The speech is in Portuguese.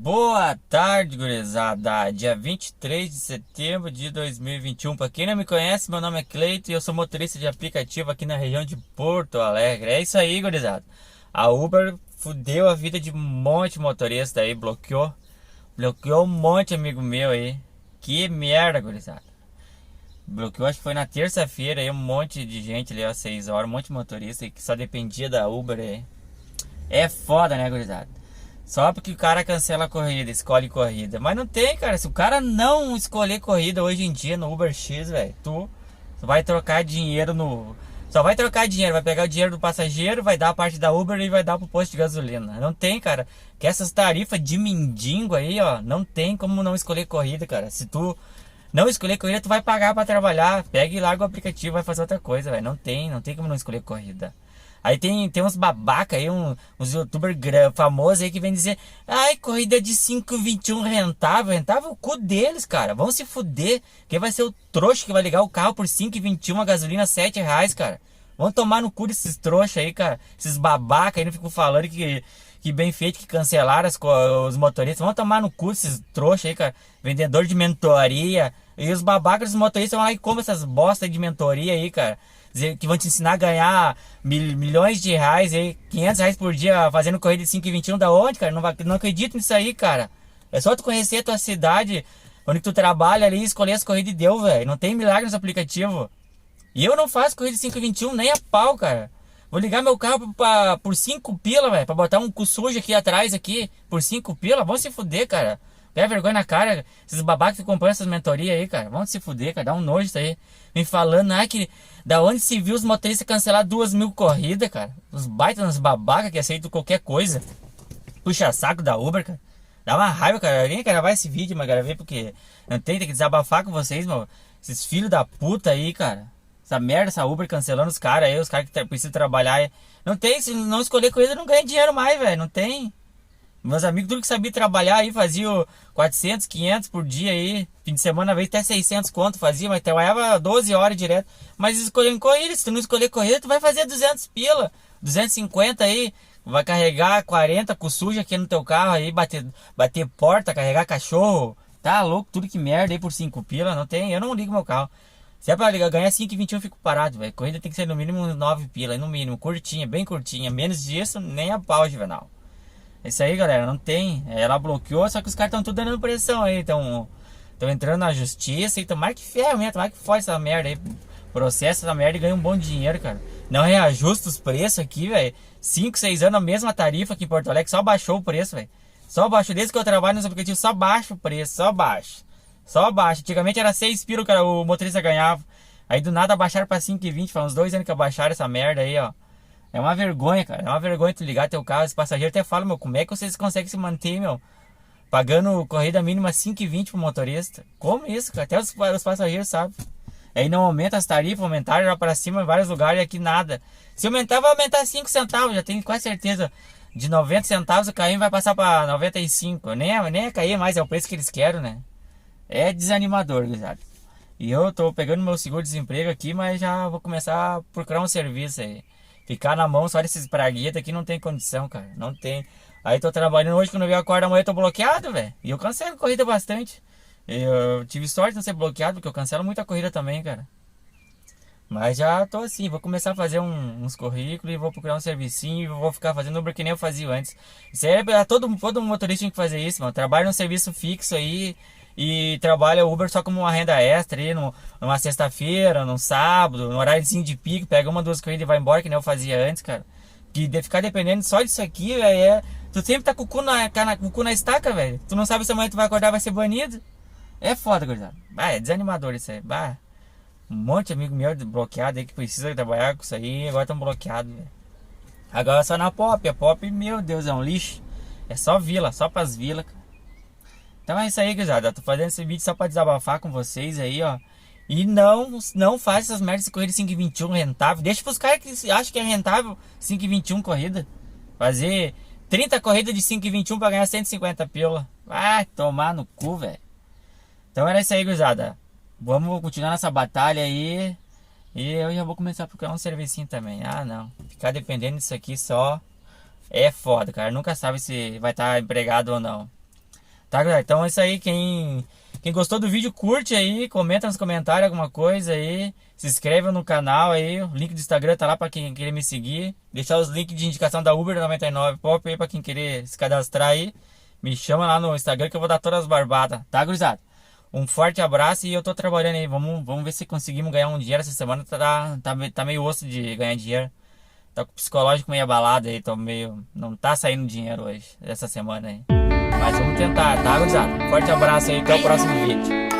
Boa tarde, gurizada. Dia 23 de setembro de 2021. Para quem não me conhece, meu nome é Cleito e eu sou motorista de aplicativo aqui na região de Porto Alegre. É isso aí, gurizada. A Uber fudeu a vida de um monte de motorista aí, bloqueou um monte de amigo meu aí. Que merda, gurizada. Bloqueou, acho que foi na terça-feira aí, um monte de gente ali às 6 horas, um monte de motorista que só dependia da Uber aí. É foda, né, gurizada? Só porque o cara cancela a corrida, escolhe corrida. Mas não tem, cara. Se o cara não escolher corrida hoje em dia no Uber X, velho, tu vai trocar dinheiro no. Só vai trocar dinheiro, vai pegar o dinheiro do passageiro, vai dar a parte da Uber e vai dar pro posto de gasolina. Não tem, cara. Que essas tarifas de mendigo aí, ó, não tem como não escolher corrida, cara. Se tu não escolher corrida, tu vai pagar pra trabalhar. Pega e larga o aplicativo, vai fazer outra coisa, velho. Não tem como não escolher corrida. Aí tem uns babaca aí, uns youtubers famosos aí que vem dizer: ai, corrida de 5,21 rentável. Rentável o cu deles, cara. Vão se fuder. Quem vai ser o trouxa que vai ligar o carro por 5,21, a gasolina R$ 7, cara? Vão tomar no cu desses trouxas aí, cara. Esses babaca aí não ficam falando que bem feito, que cancelaram os motoristas. Vão tomar no cu esses trouxas aí, cara. Vendedor de mentoria. E os babacas dos motoristas vão lá e compram essas bosta de mentoria aí, cara. Dizer que vão te ensinar a ganhar milhões de reais aí, R$ 500 por dia fazendo corrida de 5,21 da onde, cara? Não acredito nisso aí, cara. É só tu conhecer a tua cidade, onde tu trabalha ali, escolher as corridas e deu, velho. Não tem milagre nesse aplicativo. E eu não faço corrida de 5,21 nem a pau, cara. Vou ligar meu carro por 5 pila, velho. Pra botar um cu sujo aqui atrás, aqui, por 5 pila. Vão se fuder, cara. Pega vergonha na cara. Esses babacas que compõem essas mentorias aí, cara. Vão se fuder, cara. Dá um nojo isso aí. Vem falando, que da onde se viu os motoristas cancelar 2.000 corridas, cara. Os baitas, uns babacas que aceitam qualquer coisa. Puxa saco da Uber, cara. Dá uma raiva, cara. Eu nem gravar esse vídeo, mas gravei porque não tem que desabafar com vocês, meu. Esses filhos da puta aí, cara. Essa merda, essa Uber cancelando os caras aí, os caras que precisam trabalhar aí. Não tem, se não escolher corrida, não ganha dinheiro mais, velho. Não tem. Meus amigos, tudo que sabia trabalhar aí, faziam 400, 500 por dia aí. Fim de semana, às vezes até 600 conto fazia, mas trabalhava 12 horas direto. Mas escolhendo corrida, se tu não escolher corrida, tu vai fazer 200 pila, 250 aí. Vai carregar 40 com suja aqui no teu carro aí, bater porta, carregar cachorro. Tá louco, tudo que merda aí por 5 pila, não tem, eu não ligo meu carro. Se é pra ganhar 5,21 eu fico parado, velho. Corrida tem que ser no mínimo 9 pila, no mínimo, curtinha, bem curtinha. Menos disso, nem a pau, Juvenal. É isso aí, galera, não tem. Ela bloqueou, só que os caras estão tudo dando pressão aí, estão entrando na justiça e tomara que ferramenta, tomara que foge essa merda aí. Processa essa merda e ganha um bom dinheiro, cara. Não reajusta os preços aqui, velho. 5, 6 anos a mesma tarifa aqui em Porto Alegre, só baixou o preço, velho. Só baixou, desde que eu trabalho nos aplicativos, só baixa o preço, só baixa. Só baixa. Antigamente era 6 pila, cara, o motorista ganhava. Aí do nada abaixaram pra 5,20, faz uns 2 anos que abaixaram essa merda aí, ó. É uma vergonha, cara. É uma vergonha tu ligar teu carro. Os passageiros até falam, meu, como é que vocês conseguem se manter, meu? Pagando corrida mínima 5,20 pro motorista. Como isso, cara? Até os passageiros sabem. Aí não aumenta as tarifas, aumentaram já pra cima em vários lugares e aqui nada. Se aumentar, vai aumentar 5 centavos. Já tenho quase certeza. De 90 centavos o carrinho vai passar pra 95. Nem é cair mais, é o preço que eles querem, né? É desanimador, gurizada. E eu tô pegando meu seguro-desemprego aqui, mas já vou começar a procurar um serviço aí. Ficar na mão só desses praguetas aqui não tem condição, cara. Não tem. Aí tô trabalhando hoje, quando eu acordo amanhã eu tô bloqueado, velho. E eu cancelo corrida bastante. Eu tive sorte de não ser bloqueado, porque eu cancelo muita corrida também, cara. Mas já tô assim, vou começar a fazer uns currículos e vou procurar um servicinho e vou ficar fazendo Uber que nem eu fazia antes. Isso aí é todo motorista tem que fazer isso, mano. Trabalha num serviço fixo aí e trabalha Uber só como uma renda extra aí, numa sexta-feira, num sábado, no horáriozinho de pico, pega uma, duas corridas e vai embora que nem eu fazia antes, cara. Que de ficar dependendo só disso aqui, velho, tu sempre tá com o cu na estaca, velho. Tu não sabe se amanhã tu vai acordar e vai ser banido. É foda, gurizada. É desanimador isso aí. Um monte de amigo meu bloqueado aí que precisa trabalhar com isso aí, agora estão bloqueados, velho. Agora só na Pop. A Pop, meu Deus, é um lixo. É só vila, só pras vilas, cara. Então é isso aí, gurizada. Eu tô fazendo esse vídeo só pra desabafar com vocês aí, ó. E não faz essas merdas de corrida 5,21 rentável. Deixa pros caras que acham que é rentável 5,21 corrida. Fazer 30 corridas de 5,21 pra ganhar 150 pila. Vai tomar no cu, velho. Então era isso aí, gurizada. Vamos continuar nessa batalha aí. E eu já vou começar a procurar um servicinho também. Ah, não. Ficar dependendo disso aqui só é foda, cara. Nunca sabe se vai estar empregado ou não. Tá, galera? Então é isso aí. Quem gostou do vídeo, curte aí, comenta nos comentários alguma coisa aí. Se inscreve no canal aí. O link do Instagram tá lá pra quem querer me seguir. Deixar os links de indicação da Uber 99 Pop aí pra quem querer se cadastrar aí. Me chama lá no Instagram que eu vou dar todas as barbadas. Tá, gurizada? Um forte abraço e eu tô trabalhando aí. Vamos ver se conseguimos ganhar um dinheiro essa semana. Tá meio osso de ganhar dinheiro. Tá com o psicológico meio abalado aí. Tô meio. Não tá saindo dinheiro hoje, essa semana aí. Mas vamos tentar, tá, gurizada? Forte abraço aí, até o próximo vídeo.